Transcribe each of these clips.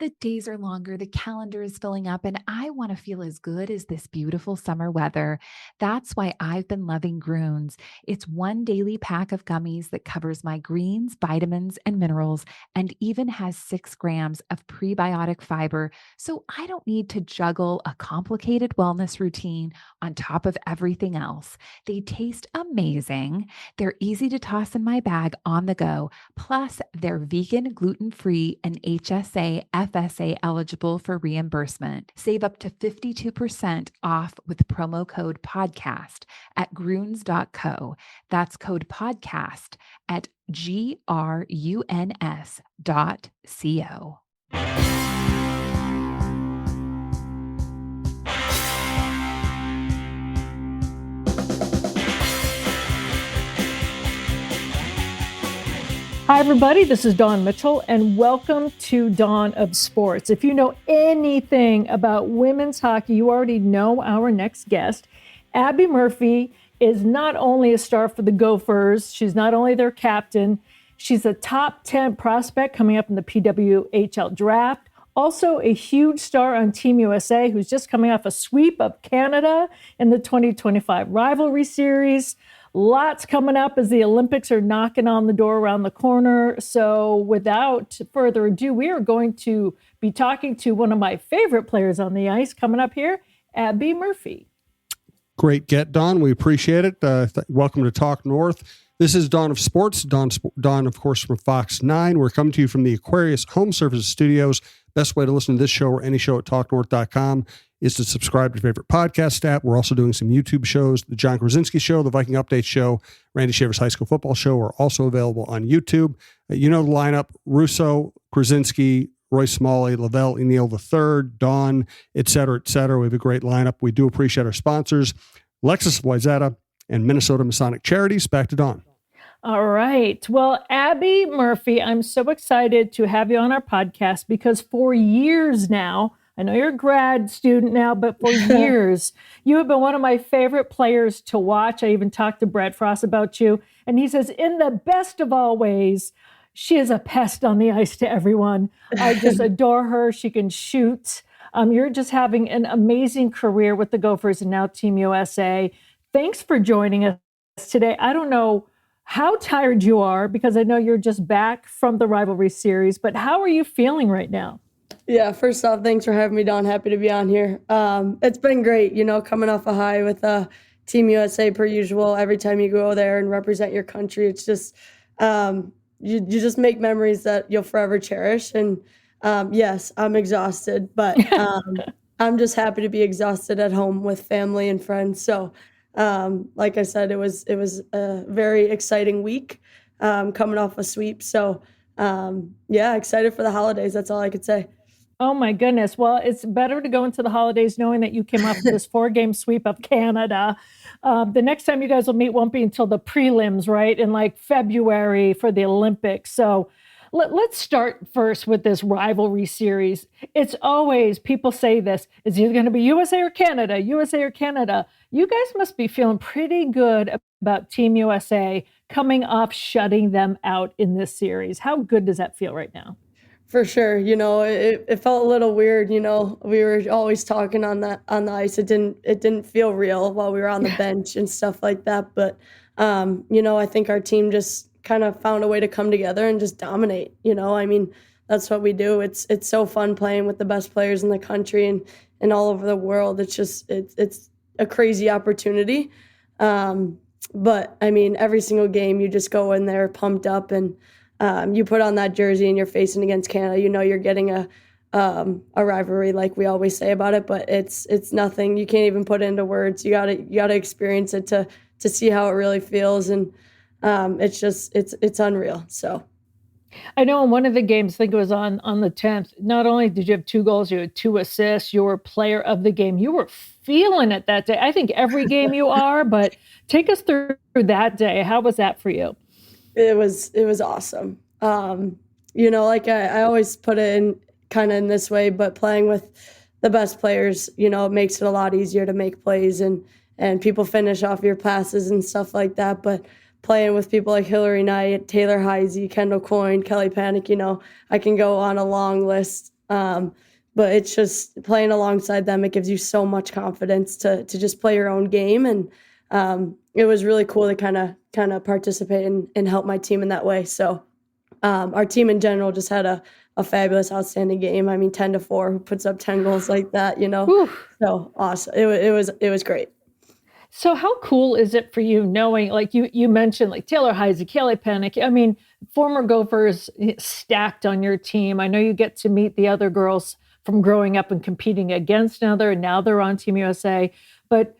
The days are longer, the calendar is filling up, and I want to feel as good as this beautiful summer weather. That's why I've been loving Groons. It's one daily pack of gummies that covers my greens, vitamins, and minerals, and even has 6 grams of prebiotic fiber. So I don't need to juggle a complicated wellness routine on top of everything else. They taste amazing. They're easy to toss in my bag on the go. Plus, they're vegan, gluten free, and HSA, FSA eligible for reimbursement. Save up to 52% off with promo code podcast at gruns.co. That's code podcast at gruns.co. Hi, everybody. This is Dawn Mitchell, and welcome to Dawn of Sports. If you know anything about women's hockey, you already know our next guest. Abbey Murphy is not only a star for the Gophers, she's not only their captain, she's a top 10 prospect coming up in the PWHL draft. Also a huge star on Team USA, who's just coming off a sweep of Canada in the 2025 rivalry series. Lots coming up as the Olympics are knocking on the door around the corner. So without further ado, we are going to be talking to one of my favorite players on the ice coming up here, Abbey Murphy. Great get, Dawn. We appreciate it. Welcome to Talk North. This is Dawn of Sports. Dawn, of course, from Fox 9. We're coming to you from the Aquarius Home Services Studios. Best way to listen to this show or any show at talknorth.com is to subscribe to your favorite podcast app. We're also doing some YouTube shows. The John Krasinski Show, the Viking Update Show, Randy Shaver's High School Football Show are also available on YouTube. You know the lineup: Russo, Krasinski, Roy Smalley, Lavelle O'Neill III, Dawn, et cetera, et cetera. We have a great lineup. We do appreciate our sponsors, Lexus Wayzata and Minnesota Masonic Charities. Back to Dawn. All right. Well, Abbey Murphy, I'm so excited to have you on our podcast because for years now, I know you're a grad student now, but for years, you have been one of my favorite players to watch. I even talked to Brad Frost about you, and he says, in the best of all ways, she is a pest on the ice to everyone. I just adore her. She can shoot. You're just having an amazing career with the Gophers and now Team USA. Thanks for joining us today. I don't know how tired you are because I know you're just back from the rivalry series, but how are you feeling right now? Yeah, first off, thanks for having me, Don. Happy to be on here. It's been great, coming off a high with Team USA per usual. Every time you go there and represent your country, it's just you just make memories that you'll forever cherish. And yes, I'm exhausted, but I'm just happy to be exhausted at home with family and friends. So like I said, it was a very exciting week coming off a sweep. So yeah, excited for the holidays. That's all I could say. Oh my goodness. Well, it's better to go into the holidays knowing that you came off this 4-game sweep of Canada. The next time you guys will meet won't be until the prelims, right? In like February for the Olympics. So let's start first with this rivalry series. It's always, people say this, it's either going to be USA or Canada, USA or Canada. You guys must be feeling pretty good about Team USA coming off shutting them out in this series. How good does that feel right now? For sure. It felt a little weird. We were always talking on the ice. It didn't feel real while we were on the bench and stuff like that. But, I think our team just kind of found a way to come together and just dominate. That's what we do. It's so fun playing with the best players in the country and all over the world. It's just, it's a crazy opportunity. But every single game you just go in there pumped up and, you put on that jersey and you're facing against Canada, you're getting a rivalry like we always say about it, but it's nothing. You can't even put it into words. You gotta experience it to see how it really feels. And, it's unreal. So. I know in one of the games, I think it was on the 10th, not only did you have 2 goals, you had 2 assists, you were player of the game. You were feeling it that day. I think every game you are, but take us through that day. How was that for you? It was awesome. Like I always put it in kind of in this way, but playing with the best players, it makes it a lot easier to make plays and people finish off your passes and stuff like that. But playing with people like Hillary Knight, Taylor Heisey, Kendall Coyne, Kelly Panic, I can go on a long list But it's just playing alongside them. It gives you so much confidence to just play your own game. And it was really cool to kind of participate and help my team in that way. So our team in general just had a fabulous, outstanding game. I mean, 10-4, who puts up 10 goals like that, Whew. So awesome. It was great. So how cool is it for you knowing, like you mentioned, like Taylor Heise, Kelly Panic, I mean, former Gophers stacked on your team. I know you get to meet the other girls from growing up and competing against another, and now they're on Team USA. But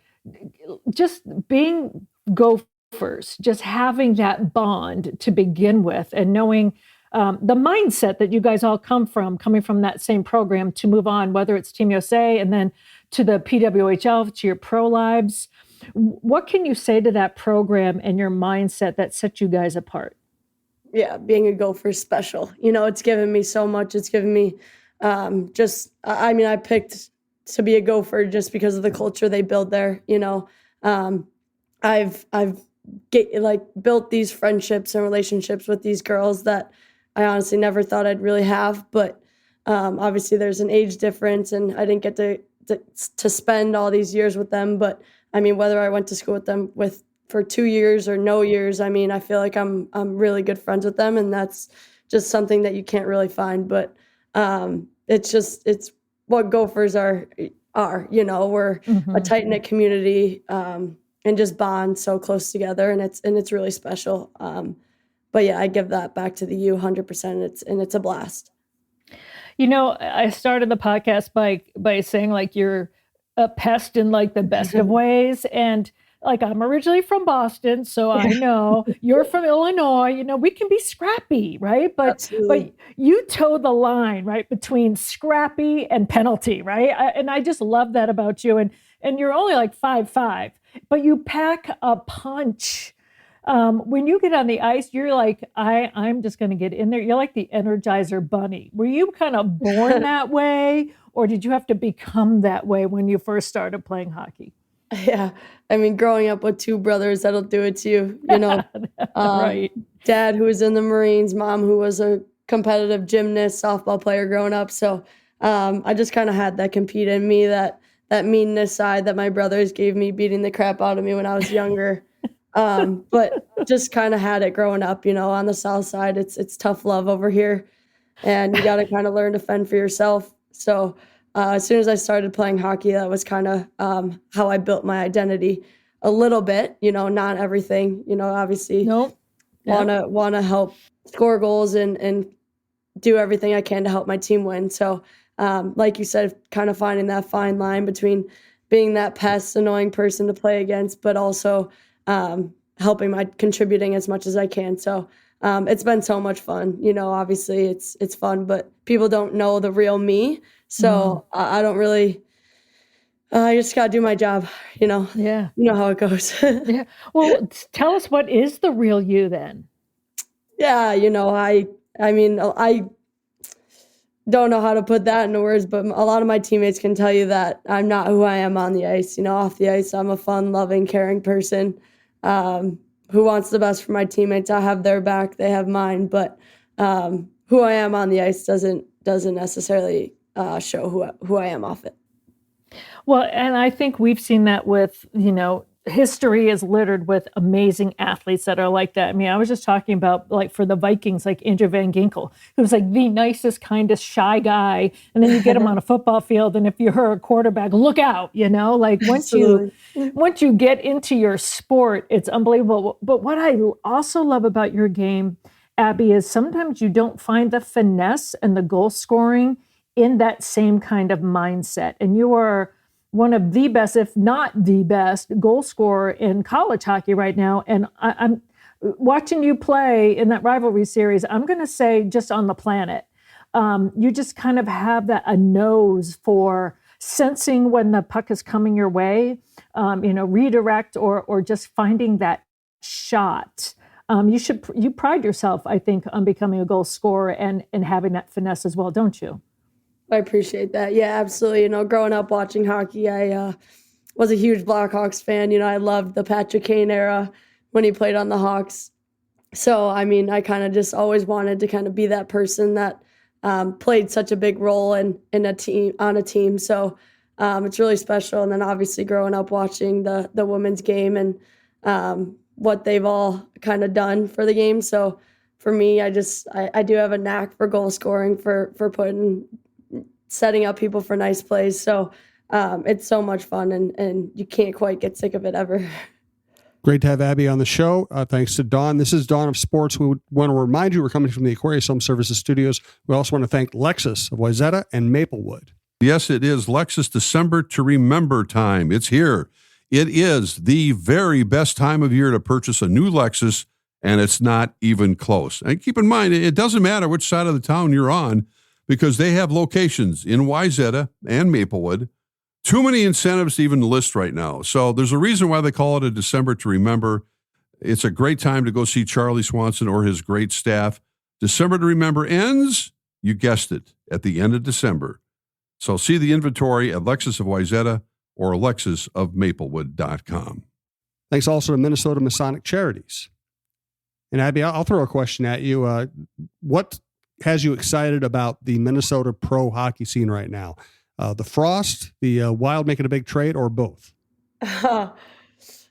just being Gophers, just having that bond to begin with, and knowing the mindset that you guys all coming from that same program to move on, whether it's Team USA and then to the PWHL, to your pro lives. What can you say to that program and your mindset that set you guys apart? Yeah, being a Gopher is special. It's given me so much. It's given me I picked to be a Gopher just because of the culture they build there. I've built these friendships and relationships with these girls that I honestly never thought I'd really have. But obviously there's an age difference, and I didn't get to spend all these years with them. But I mean, whether I went to school with them for 2 years or no years, I mean, I feel like I'm really good friends with them, and that's just something that you can't really find. But it's what Gophers are. We're a tight knit community, and just bond so close together, and it's really special. But yeah, I give that back to the U 100%. It's a blast. I started the podcast by saying, like, you're a pest in like the best of ways. And like, I'm originally from Boston, so I know you're from Illinois. We can be scrappy, right? But you toe the line, right, between scrappy and penalty, right? And I just love that about you. And you're only like 5'5", but you pack a punch. When you get on the ice, you're like, I'm just going to get in there. You're like the Energizer Bunny. Were you kind of born that way, or did you have to become that way when you first started playing hockey? Yeah. I mean, growing up with two brothers, that'll do it to you, Right. Dad, who was in the Marines, mom, who was a competitive gymnast, softball player growing up. So I just kind of had that compete in me, that meanness side that my brothers gave me, beating the crap out of me when I was younger. But just kind of had it growing up, on the South Side. It's tough love over here, and you got to kind of learn to fend for yourself. So as soon as I started playing hockey, that was kind of how I built my identity a little bit, not everything, obviously. Nope. Want to help score goals and do everything I can to help my team win. So like you said, kind of finding that fine line between being that pest, annoying person to play against, but also contributing as much as I can. So it's been so much fun. Obviously it's fun, but people don't know the real me. So I don't really, I just got to do my job, Yeah. You know how it goes. Yeah. Well, tell us, what is the real you then? Yeah. I mean, I don't know how to put that into words, but a lot of my teammates can tell you that I'm not who I am on the ice. Off the ice, I'm a fun, loving, caring person who wants the best for my teammates. I have their back, they have mine, but who I am on the ice doesn't necessarily show who I am off it. Well, and I think we've seen that with, history is littered with amazing athletes that are like that. I mean, I was just talking about, like, for the Vikings, like Andrew Van Ginkel, who was like the nicest, kindest, shy guy. And then you get him on a football field, and if you're a quarterback, look out, like once you get into your sport, it's unbelievable. But what I also love about your game, Abbey, is sometimes you don't find the finesse and the goal scoring in that same kind of mindset. And you are one of the best, if not the best, goal scorer in college hockey right now. And I'm watching you play in that rivalry series. I'm going to say, just on the planet, you just kind of have a nose for sensing when the puck is coming your way, redirect or just finding that shot. You pride yourself, I think, on becoming a goal scorer and having that finesse as well, don't you? I appreciate that. Yeah, absolutely. Growing up watching hockey, I was a huge Blackhawks fan. I loved the Patrick Kane era when he played on the Hawks. So, I mean, I kind of just always wanted to kind of be that person that played such a big role in a team on a team. So it's really special. And then obviously growing up watching the women's game and what they've all kind of done for the game. So for me, I do have a knack for goal scoring, for setting up people for nice plays. So it's so much fun, and you can't quite get sick of it ever. Great to have Abbey on the show. Thanks to Dawn. This is Dawn of Sports. We want to remind you we're coming from the Aquarius Home Services Studios. We also want to thank Lexus of Wayzata and Maplewood. Yes, it is Lexus December to Remember time. It's here. It is the very best time of year to purchase a new Lexus, and it's not even close. And keep in mind, it doesn't matter which side of the town you're on, because they have locations in Wayzata and Maplewood. Too many incentives to even list right now. So there's a reason why they call it a December to Remember. It's a great time to go see Charlie Swanson or his great staff. December to Remember ends, you guessed it, at the end of December. So see the inventory at Lexus of Wayzata or lexusofmaplewood.com. Thanks also to Minnesota Masonic Charities. And Abby, I'll throw a question at you. What has you excited about the Minnesota pro hockey scene right now? The Frost, the Wild making a big trade, or both? A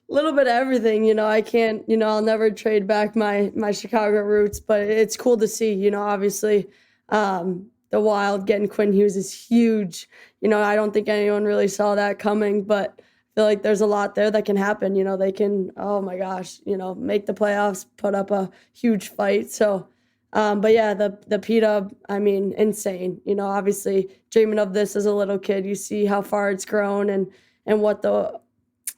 little bit of everything. I can't, I'll never trade back my Chicago roots, but it's cool to see, obviously, the Wild getting Quinn Hughes is huge. I don't think anyone really saw that coming, but I feel like there's a lot there that can happen. They can, oh my gosh, make the playoffs, put up a huge fight. So, but yeah, the P-Dub, insane. Obviously dreaming of this as a little kid, you see how far it's grown and what the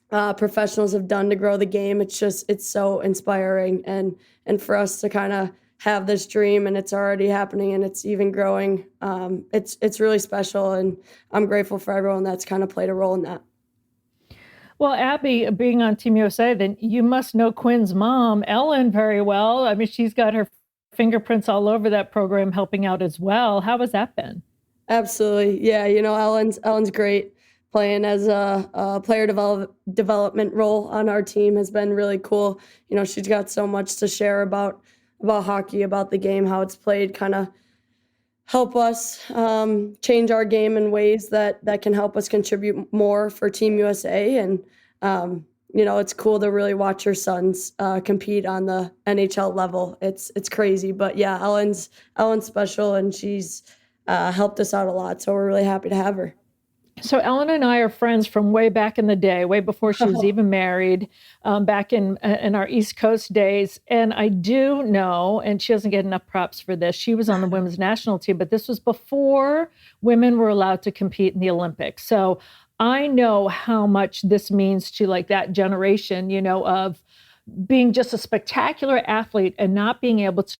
professionals have done to grow the game. It's so inspiring. And for us to kind of have this dream, and it's already happening and it's even growing, it's really special. And I'm grateful for everyone that's kind of played a role in that. Well, Abbey, being on Team USA, then you must know Quinn's mom, Ellen, very well. She's got her fingerprints all over that program, helping out as well. How has that been? Absolutely. Yeah. Ellen's great. Playing as a player development role on our team has been really cool. She's got so much to share about hockey, about the game, how it's played, kind of help us change our game in ways that can help us contribute more for Team USA. And, it's cool to really watch her sons compete on the NHL level. It's crazy. But yeah, Ellen's special, and she's helped us out a lot. So we're really happy to have her. So Ellen and I are friends from way back in the day, way before she was even married, back in our East Coast days. And I do know, and she doesn't get enough props for this, she was on the women's national team, but this was before women were allowed to compete in the Olympics. So I know how much this means to that generation, of being just a spectacular athlete and not being able to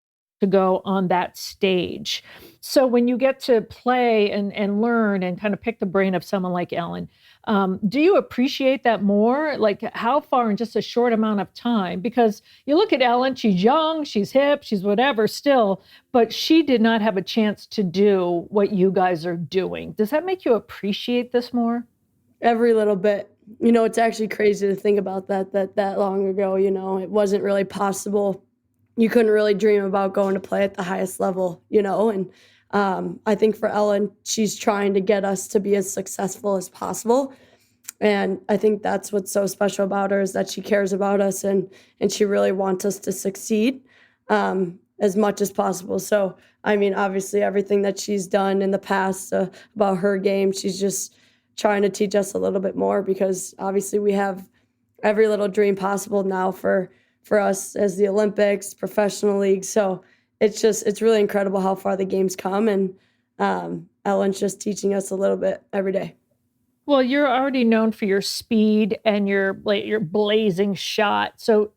go on that stage. So when you get to play and learn and kind of pick the brain of someone like Ellen, do you appreciate that more? How far in just a short amount of time? Because you look at Ellen, she's young, she's hip, she's whatever still, but she did not have a chance to do what you guys are doing. Does that make you appreciate this more? Every little bit. It's actually crazy to think about that long ago. It wasn't really possible. You couldn't really dream about going to play at the highest level, and I think for Ellen, she's trying to get us to be as successful as possible. And I think that's what's so special about her, is that she cares about us and she really wants us to succeed as much as possible. So, obviously everything that she's done in the past about her game, she's just trying to teach us a little bit more, because obviously we have every little dream possible now for us as the Olympics, professional league. So it's really incredible how far the game's come, and Ellen's just teaching us a little bit every day. Well, you're already known for your speed and your blazing shot. So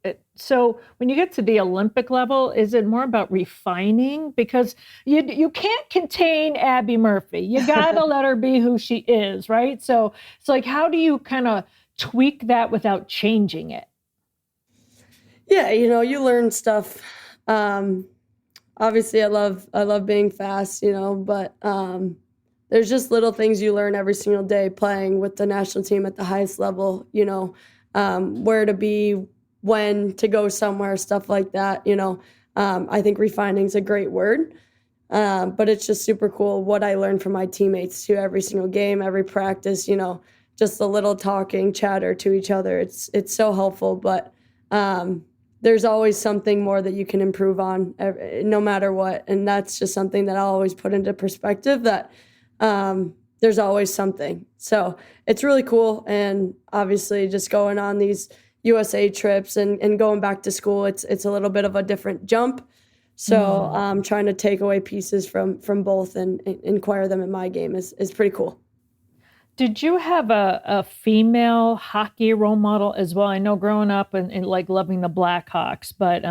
when you get to the Olympic level, is it more about refining? Because you can't contain Abbey Murphy. You got to let her be who she is, right? So it's how do you kind of tweak that without changing it? Yeah, you learn stuff. Obviously I love being fast, but there's just little things you learn every single day playing with the national team at the highest level, where to be, when to go somewhere, stuff like that. I think refining is a great word. But it's just super cool what I learned from my teammates too. Every single game, every practice, just a little talking, chatter to each other. It's so helpful. But there's always something more that you can improve on, no matter what. And that's just something that I'll always put into perspective, that there's always something. So it's really cool. And obviously just going on these USA trips and going back to school, it's a little bit of a different jump. So trying to take away pieces from both and inquire them in my game is pretty cool. Did you have a female hockey role model as well? I know growing up and like loving the Blackhawks, but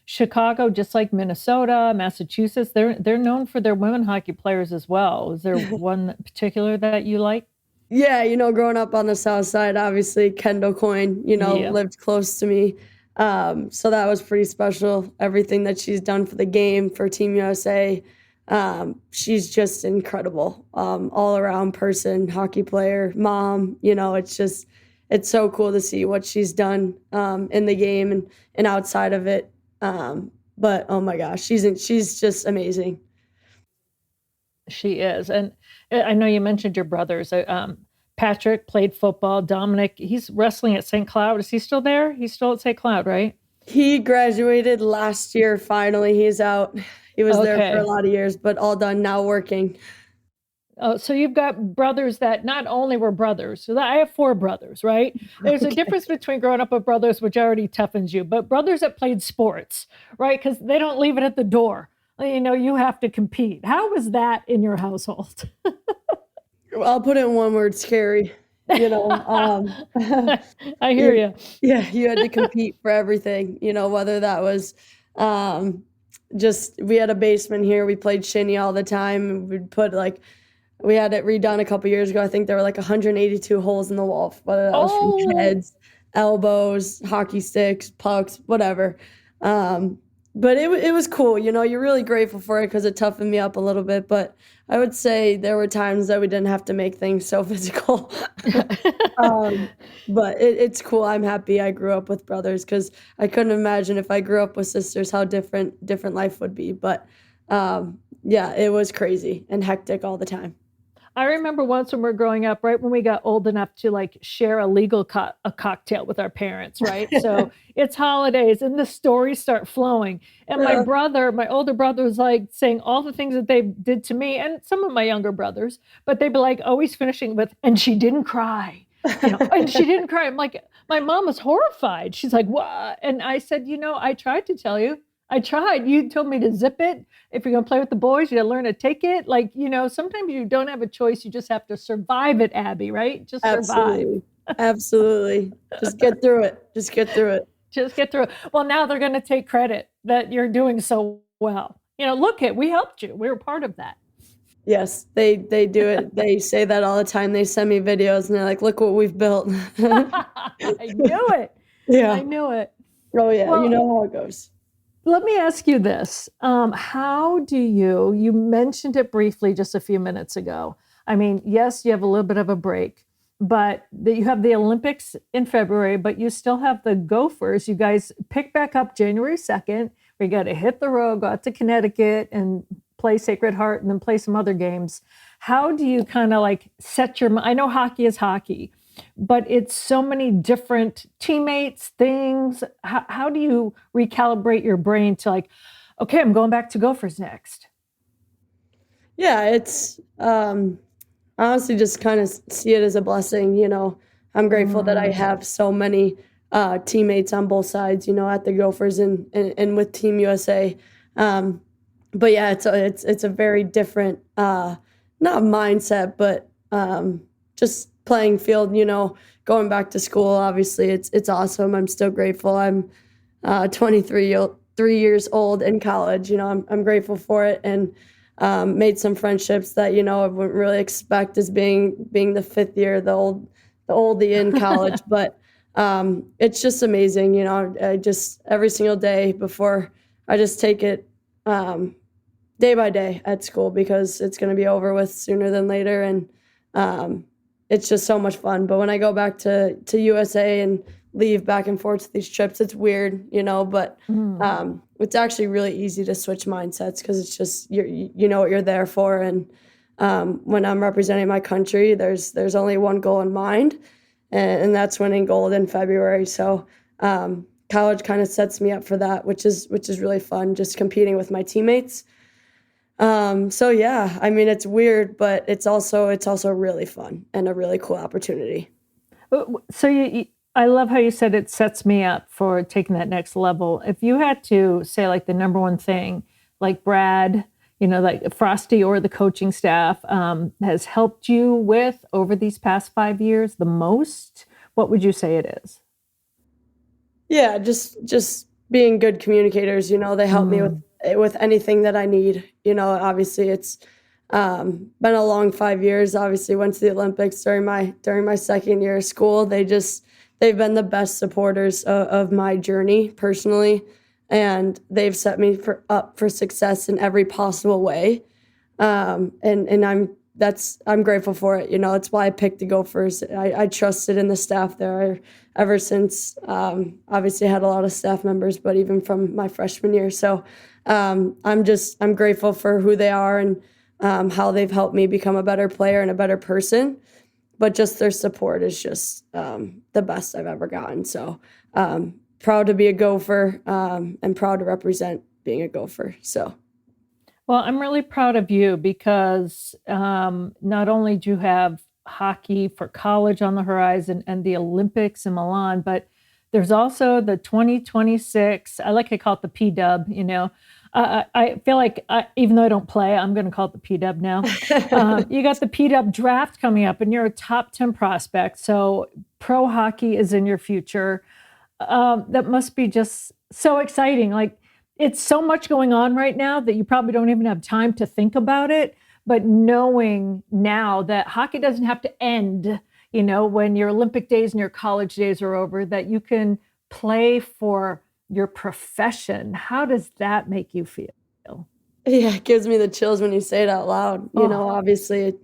Chicago, just like Minnesota, Massachusetts, they're known for their women hockey players as well. Is there one particular that you like? Yeah, growing up on the South Side, obviously Kendall Coyne, lived close to me. So that was pretty special. Everything that she's done for the game, for Team USA. She's just incredible, all around person, hockey player, mom, it's so cool to see what she's done, in the game and outside of it. But oh my gosh, she's just amazing. She is. And I know you mentioned your brothers. Patrick played football. Dominic, he's wrestling at St. Cloud. Is he still there? He's still at St. Cloud, right? He graduated last year. Finally, he's out. He was there for a lot of years, but all done now, working. Oh, so you've got brothers that not only were brothers. So I have 4 brothers, right? There's a difference between growing up with brothers, which already toughens you, but brothers that played sports, right? Because they don't leave it at the door. You have to compete. How was that in your household? I'll put it in one word: scary. I hear you. Yeah, you had to compete for everything, whether that was just, we had a basement here. We played shinny all the time. We had it redone a couple years ago. I think there were 182 holes in the wall, whether that was from heads, elbows, hockey sticks, pucks, whatever. But it was cool. You're really grateful for it because it toughened me up a little bit. But I would say there were times that we didn't have to make things so physical. But it's cool. I'm happy I grew up with brothers, because I couldn't imagine if I grew up with sisters how different life would be. But yeah, it was crazy and hectic all the time. I remember once when we were growing up, right when we got old enough to share a legal a cocktail with our parents, right? So it's holidays and the stories start flowing. And my older brother was saying all the things that they did to me and some of my younger brothers, but they'd be always finishing with, and she didn't cry. And she didn't cry. I'm like, my mom was horrified. She's like, what? And I said, I tried to tell you. I tried. You told me to zip it. If you're going to play with the boys, you got to learn to take it. Sometimes you don't have a choice. You just have to survive it, Abby, right? Just survive. Absolutely. Just get through it. Just get through it. Well, now they're going to take credit that you're doing so well. Look, we helped you. We were part of that. Yes, they do it. They say that all the time. They send me videos and they're like, look what we've built. I knew it. Yeah. I knew it. Oh, yeah. Well, you know how it goes. Let me ask you this. How do you mentioned it briefly just a few minutes ago. I mean, yes, you have a little bit of a break, but you have the Olympics in February, but you still have the Gophers. You guys pick back up January 2nd. We got to hit the road, go out to Connecticut and play Sacred Heart and then play some other games. How do you kind of set your mind? I know hockey is hockey, but it's so many different teammates, things. How do you recalibrate your brain to okay, I'm going back to Gophers next? Yeah, it's honestly just kind of see it as a blessing. I'm grateful that I have so many teammates on both sides, at the Gophers and with Team USA. But yeah, it's a very different, not mindset, but just playing field, going back to school. Obviously it's awesome. I'm still grateful. I'm 23 years old in college. I'm grateful for it, and made some friendships that, I wouldn't really expect as being the 5th year, the oldie in college. But it's just amazing. I just every single day before, I just take it day by day at school, because it's going to be over with sooner than later. And it's just so much fun. But when I go back to USA and leave back and forth to these trips. It's weird, but it's actually really easy to switch mindsets because it's just you know what you're there for. And when I'm representing my country, there's only one goal in mind, and that's winning gold in February. So college kind of sets me up for that, which is really fun, just competing with my teammates. So yeah, I mean, it's weird, but it's also really fun and a really cool opportunity. So I love how you said it sets me up for taking that next level. If you had to say like the number one thing, like Brad, like Frosty or the coaching staff has helped you with over these past 5 years the most, what would you say it is? Yeah, just being good communicators. They help me with anything that I need. Obviously it's been a long 5 years. Obviously went to the Olympics during my second year of school. They've been the best supporters of my journey personally, and they've set me up for success in every possible way. And I'm grateful for it. It's why I picked the Gophers. I trusted in the staff there ever since. Obviously I had a lot of staff members, but even from my freshman year. So I'm grateful for who they are and how they've helped me become a better player and a better person. But just their support is just the best I've ever gotten. So proud to be a Gopher and proud to represent being a Gopher. So. Well, I'm really proud of you because not only do you have hockey for college on the horizon and the Olympics in Milan, but there's also the 2026, I like to call it the P-Dub, I feel like even though I don't play, I'm going to call it the P-Dub now. You got the P-Dub draft coming up and you're a top 10 prospect. So pro hockey is in your future. That must be just so exciting. Like, it's so much going on right now that you probably don't even have time to think about it. But knowing now that hockey doesn't have to end, when your Olympic days and your college days are over, that you can play for your profession. How does that make you feel? Yeah, it gives me the chills when you say it out loud. Obviously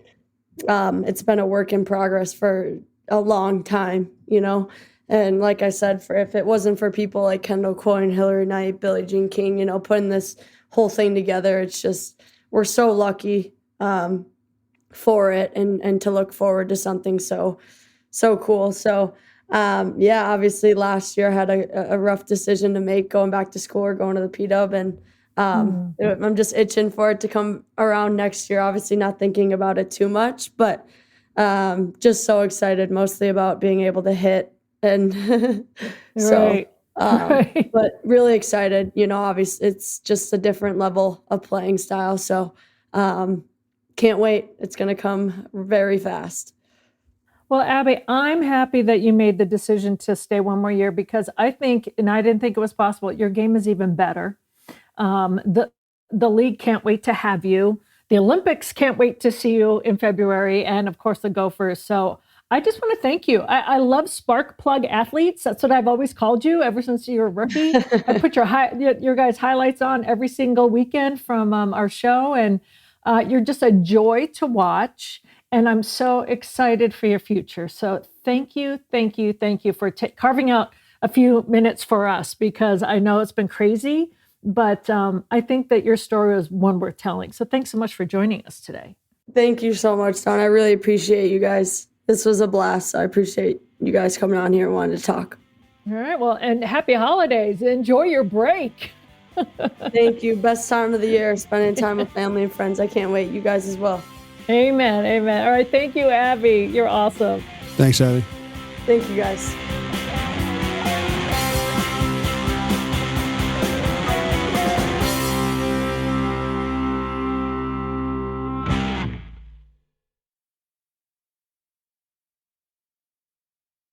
it's been a work in progress for a long time, And like I said, if it wasn't for people like Kendall Coyne, Hillary Knight, Billie Jean King, putting this whole thing together, it's just, we're so lucky for it and to look forward to something so cool. So yeah, obviously last year I had a rough decision to make, going back to school or going to the P-Dub, and I'm just itching for it to come around next year. Obviously not thinking about it too much, but just so excited, mostly about being able to hit. And right. But really excited, obviously it's just a different level of playing style. So can't wait. It's going to come very fast. Well, Abbey, I'm happy that you made the decision to stay one more year because I think, and I didn't think it was possible, your game is even better. The league can't wait to have you. The Olympics can't wait to see you in February, and of course the Gophers. So I just want to thank you. I love spark plug athletes. That's what I've always called you ever since you were a rookie. I put your guys' highlights on every single weekend from our show, and you're just a joy to watch. And I'm so excited for your future. So thank you for carving out a few minutes for us, because I know it's been crazy, but I think that your story is one worth telling. So thanks so much for joining us today. Thank you so much, Dawn. I really appreciate you guys. This was a blast. I appreciate you guys coming on here and wanting to talk. All right. Well, and happy holidays. Enjoy your break. Thank you. Best time of the year, spending time with family and friends. I can't wait. You guys as well. Amen. All right. Thank you, Abbey. You're awesome. Thanks, Abbey. Thank you, guys.